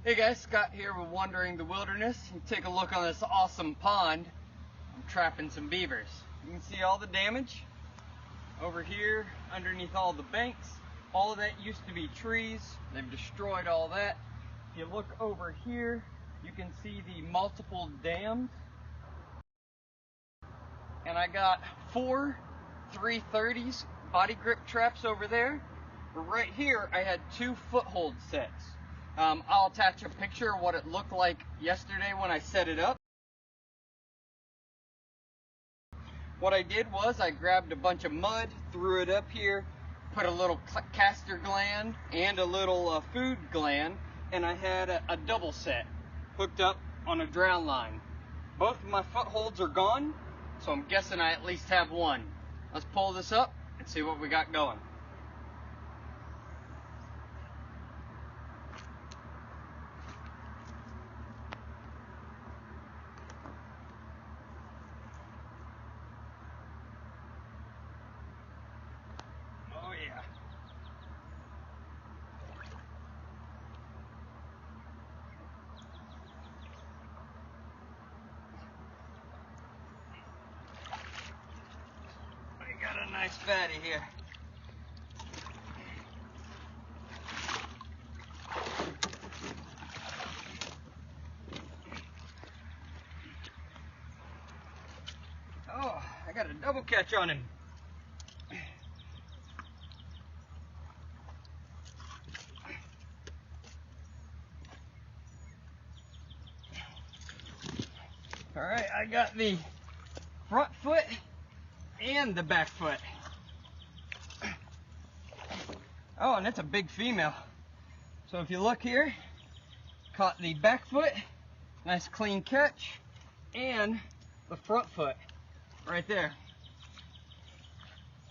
Hey guys, Scott here with Wandering the Wilderness. You take a look on this awesome pond. I'm trapping some beavers. You can see all the damage over here underneath all the banks. All of that used to be trees. They've destroyed all that. If you look over here, you can see the multiple dams. And I got 4 330s body grip traps over there. Right here, I had 2 foothold sets. I'll attach a picture of what it looked like yesterday when I set it up. What I did was I grabbed a bunch of mud, threw it up here, put a little castor gland and a little food gland, and I had a double set hooked up on a drown line. Both of my footholds are gone, so I'm guessing I at least have one. Let's pull this up and see what we got going. Oh yeah. I got a nice fatty here. Oh, I got a double catch on him. All right, I got the front foot and the back foot. Oh, and it's a big female. So if you look here, caught the back foot, nice clean catch, and the front foot right there.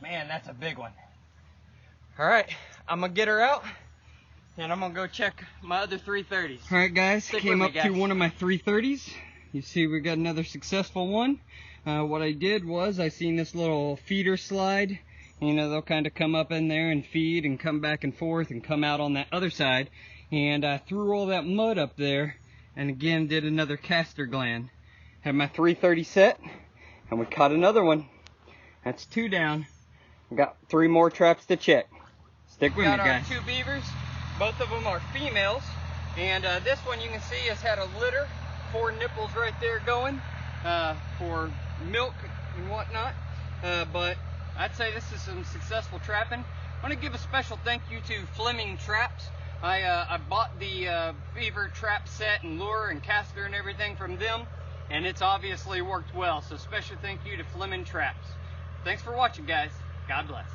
Man, that's a big one. All right, I'm gonna get her out and I'm gonna go check my other 330s. All right guys, came up to one of my 330s. You see we got another successful one. What I did was I seen this little feeder slide. You know, they'll kind of come up in there and feed and come back and forth and come out on that other side. And I threw all that mud up there and again did another castor gland. Had my 330 set and we caught another one. That's 2 down. We got 3 more traps to check. Stick with me, guys. Got our 2 beavers. Both of them are females. And this one you can see has had a litter. 4 nipples right there going for milk and whatnot. But I'd say this is some successful trapping. I want to give a special thank you to Fleming Traps. I bought the beaver trap set and lure and caster and everything from them, and it's obviously worked well. So special thank you to Fleming Traps. Thanks for watching, guys. God bless.